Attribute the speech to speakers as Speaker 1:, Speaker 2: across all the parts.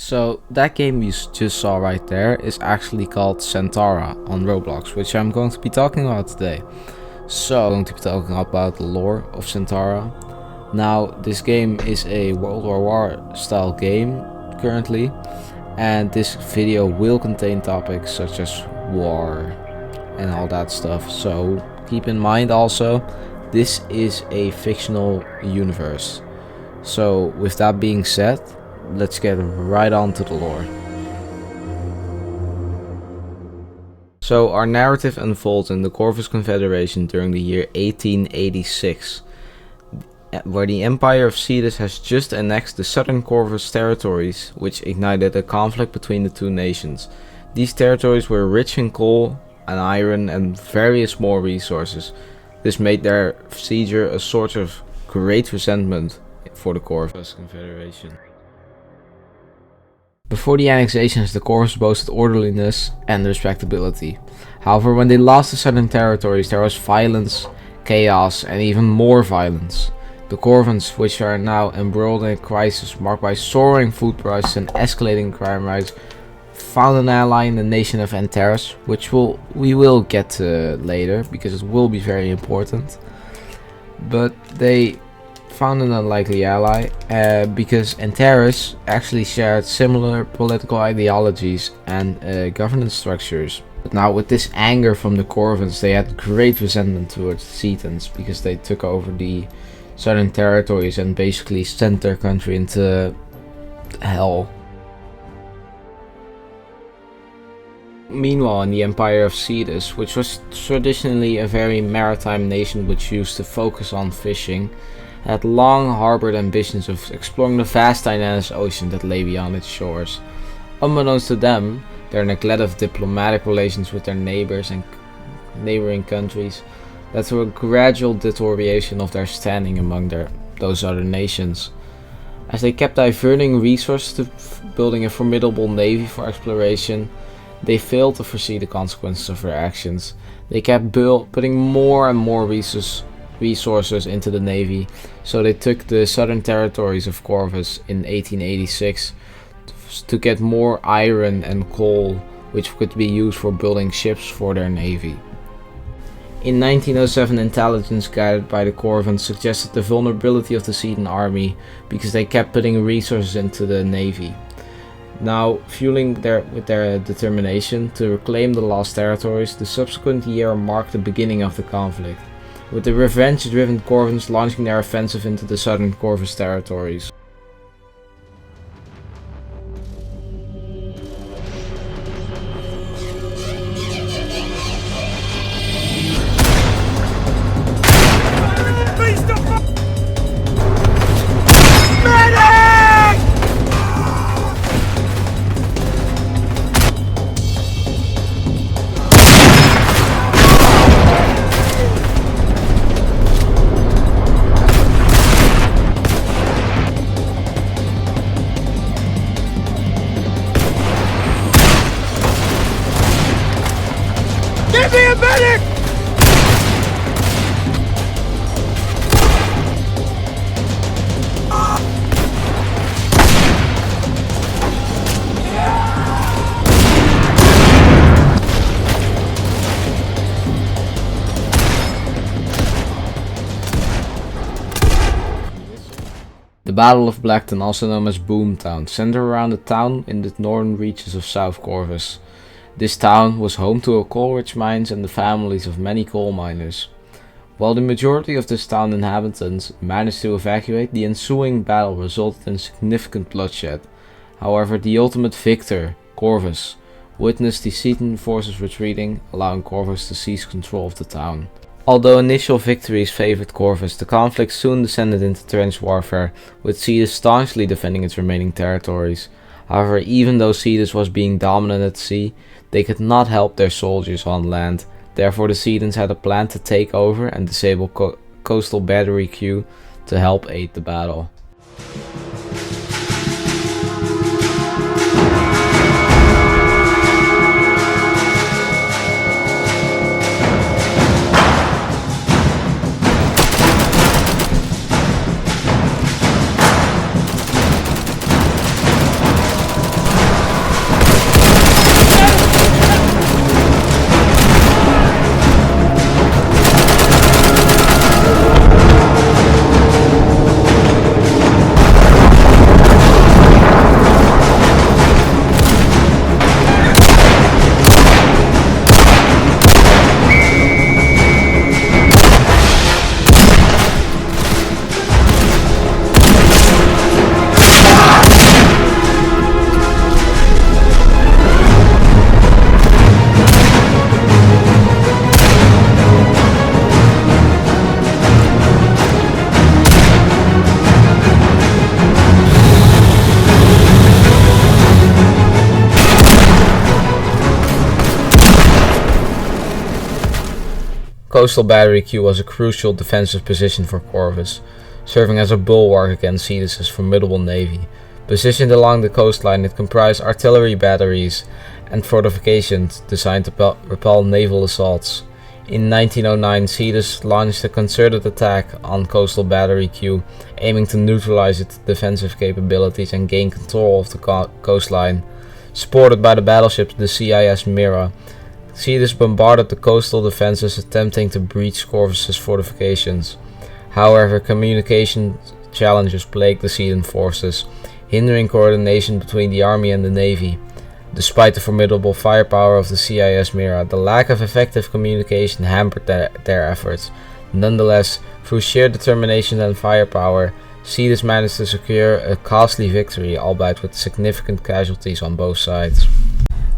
Speaker 1: So that game you just saw right there is actually called Centaura on Roblox, which I'm going to be talking about today. So I'm going to be talking about the lore of Centaura. Now this game is a World War War style game currently, and this video will contain topics such as war and all that stuff. So keep in mind also, this is a fictional universe. So with that being said, let's get right on to the lore. So our narrative unfolds in the Corvus Confederation during the year 1886, where the Empire of Cetus has just annexed the Southern Corvus territories, which ignited a conflict between the two nations. These territories were rich in coal and iron and various more resources. This made their seizure a sort of great resentment for the Corvus Confederation. Before the annexations, the Corvus boasted orderliness and respectability. However, when they lost the southern territories, there was violence, chaos, and even more violence. The Corvans, which are now embroiled in a crisis marked by soaring food prices and escalating crime rates, found an ally in the nation of Antares, which we will get to later because it will be very important. But they found an unlikely ally because Antares actually shared similar political ideologies and governance structures. But now with this anger from the Corvans, they had great resentment towards the Cetans because they took over the southern territories and basically sent their country into hell. Meanwhile, in the Empire of Cetus, which was traditionally a very maritime nation which used to focus on fishing, had long harbored ambitions of exploring the vast Antares Ocean that lay beyond its shores. Unbeknownst to them, their neglect of diplomatic relations with their neighbors and neighboring countries led to a gradual deterioration of their standing among those other nations. As they kept diverting resources to building a formidable navy for exploration, they failed to foresee the consequences of their actions. They kept putting more and more resources into the navy, so they took the southern territories of Corvus in 1886 to get more iron and coal, which could be used for building ships for their navy. In 1907, intelligence guided by the Corvans suggested the vulnerability of the Cetan army because they kept putting resources into the navy. Now, fueling with their determination to reclaim the lost territories, the subsequent year marked the beginning of the conflict, with the revenge-driven Corvans launching their offensive into the Southern Corvus territories.
Speaker 2: Give me a medic!
Speaker 1: The Battle of Blackton, also known as Boomtown, centered around a town in the northern reaches of South Corvus. This town was home to a coal-rich mines and the families of many coal miners. While the majority of this town's inhabitants managed to evacuate, the ensuing battle resulted in significant bloodshed. However, the ultimate victor, Corvus, witnessed the Cetan forces retreating, allowing Corvus to seize control of the town. Although initial victories favored Corvus, the conflict soon descended into trench warfare, with Cetus staunchly defending its remaining territories. However, even though Cetus was being dominant at sea, they could not help their soldiers on land. Therefore, the Cetans had a plan to take over and disable coastal battery Q to help aid the battle. coastal battery queue was a crucial defensive position for Corvus, serving as a bulwark against Cetus' formidable navy. Positioned along the coastline, it comprised artillery batteries and fortifications designed to repel naval assaults. In 1909, Cetus launched a concerted attack on coastal battery queue, aiming to neutralize its defensive capabilities and gain control of the coastline. Supported by the battleships the CIS Mira, Cetus bombarded the coastal defenses, attempting to breach Corvus's fortifications. However, communication challenges plagued the Cetan forces, hindering coordination between the army and the navy. Despite the formidable firepower of the CIS Mira, the lack of effective communication hampered their efforts. Nonetheless, through sheer determination and firepower, Cetus managed to secure a costly victory, albeit with significant casualties on both sides.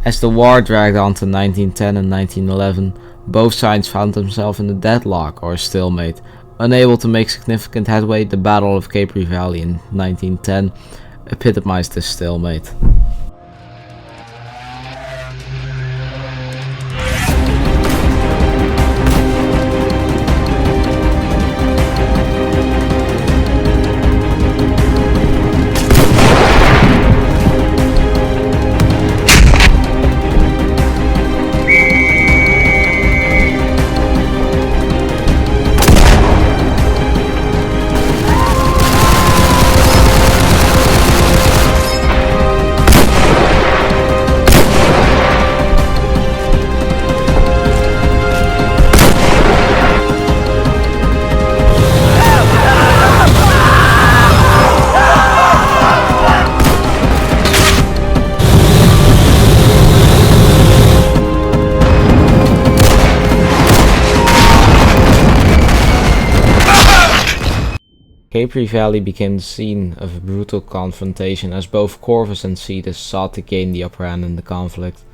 Speaker 1: As the war dragged on to 1910 and 1911, both sides found themselves in a deadlock or stalemate. Unable to make significant headway, the Battle of Capri Valley in 1910 epitomized this stalemate. Capri Valley became the scene of a brutal confrontation as both Corvus and Cetus sought to gain the upper hand in the conflict.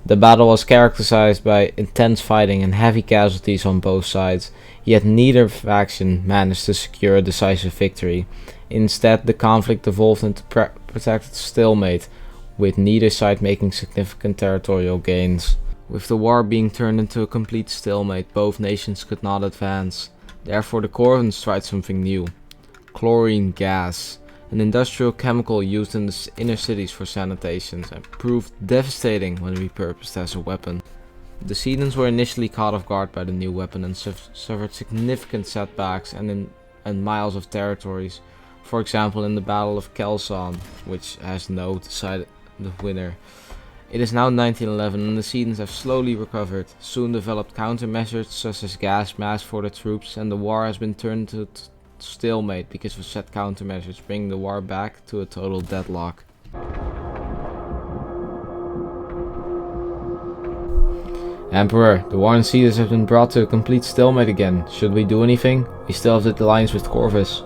Speaker 1: The battle was characterized by intense fighting and heavy casualties on both sides, yet neither faction managed to secure a decisive victory. Instead, the conflict evolved into protracted stalemate, with neither side making significant territorial gains. With the war being turned into a complete stalemate, both nations could not advance. Therefore, the Corvans tried something new. Chlorine gas, an industrial chemical used in the inner cities for sanitation, and proved devastating when repurposed as a weapon. The Cetans were initially caught off guard by the new weapon and suffered significant setbacks and miles of territories. For example, in the Battle of Kelson, which has no decided the winner. It is now 1911 and the Cetans have slowly recovered, soon developed countermeasures such as gas masks for the troops, and the war has been turned to stalemate because of set countermeasures, bringing the war back to a total deadlock. Emperor, the war in Cetus has been brought to a complete stalemate again. Should we do anything? We still have the alliance with Corvus.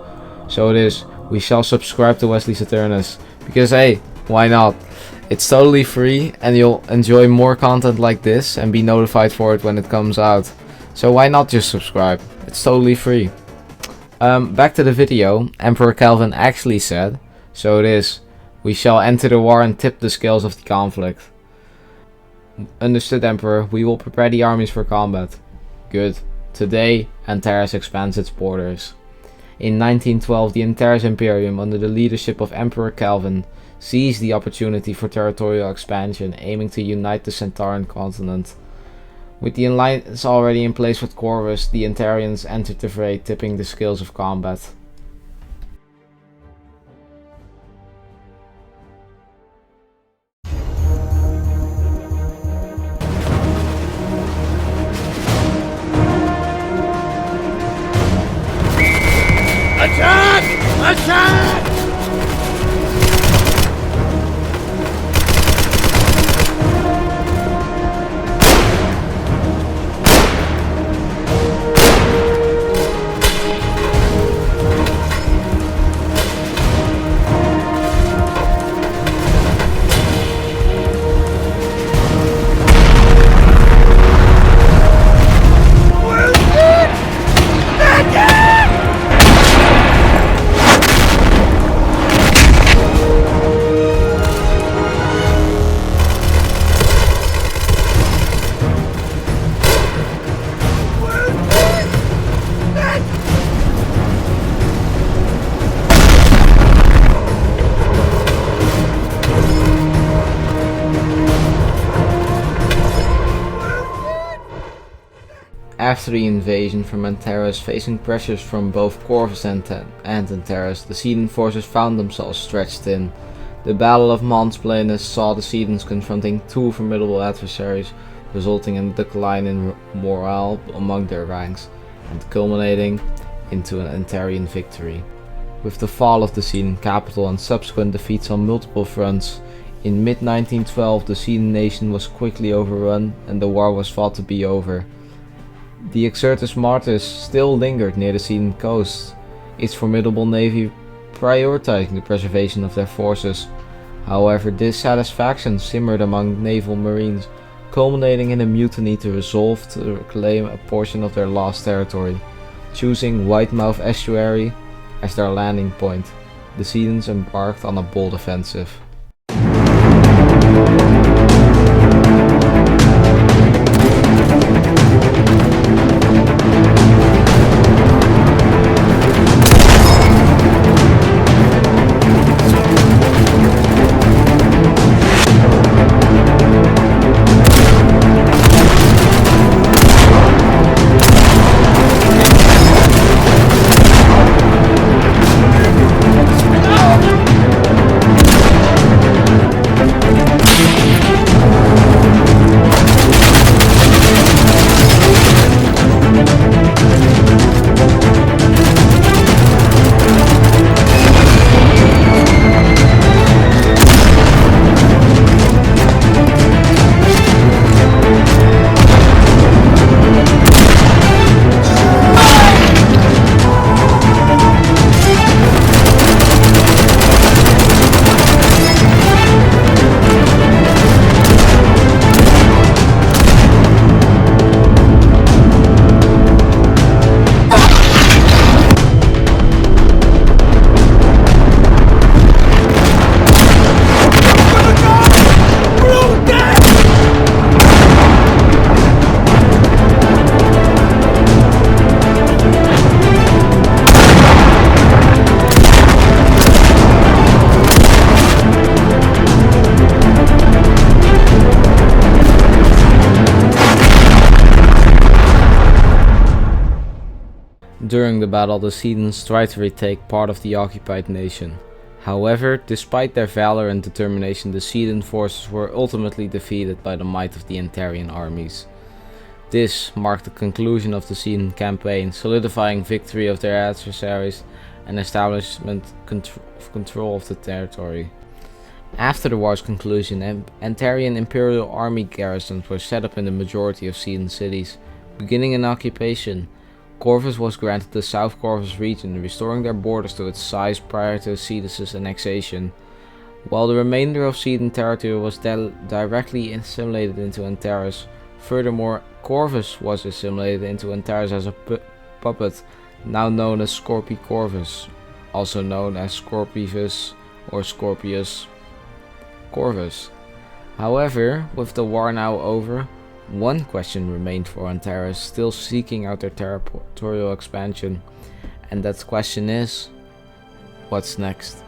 Speaker 1: So it is. We shall subscribe to WesleySaturnus. Because hey, why not? It's totally free and you'll enjoy more content like this and be notified for it when it comes out. So why not just subscribe? It's totally free. Back to the video. Emperor Calvin actually said, so it is, we shall enter the war and tip the scales of the conflict. Understood, Emperor. We will prepare the armies for combat. Good. Today, Antares expands its borders. In 1912, the Antares Imperium, under the leadership of Emperor Calvin, seized the opportunity for territorial expansion, aiming to unite the Centauran continent. With the alliance already in place with Corvus, the Antarians entered the fray, tipping the scales of combat.
Speaker 2: Attack! Attack!
Speaker 1: After the invasion from Antares, facing pressures from both Corvus and Antares, the Sedan forces found themselves stretched thin. The Battle of Mons saw the Sedans confronting two formidable adversaries, resulting in a decline in morale among their ranks, and culminating into an Antarian victory. With the fall of the Sedan capital and subsequent defeats on multiple fronts, in mid-1912 the Sedan nation was quickly overrun and the war was thought to be over. The Exertus Martis still lingered near the Sedan coast, its formidable navy prioritizing the preservation of their forces. However, dissatisfaction simmered among naval marines, culminating in a mutiny to resolve to reclaim a portion of their lost territory. Choosing Whitemouth Estuary as their landing point, the Sedans embarked on a bold offensive. During the battle, the Sedans tried to retake part of the occupied nation. However, despite their valor and determination, the Sedan forces were ultimately defeated by the might of the Antarian armies. This marked the conclusion of the Sedan campaign, solidifying victory of their adversaries and establishment of control of the territory. After the war's conclusion, Antarian imperial army garrisons were set up in the majority of Sedan cities. Beginning an occupation, Corvus was granted the South Corvus region, restoring their borders to its size prior to Sedus' annexation, while the remainder of Sedan territory was directly assimilated into Antares. Furthermore, Corvus was assimilated into Antares as a puppet, now known as Scorpi Corvus, also known as Scorpivus or Scorpius Corvus. However, with the war now over, one question remained for Antares, still seeking out their territorial expansion, and that question is, what's next?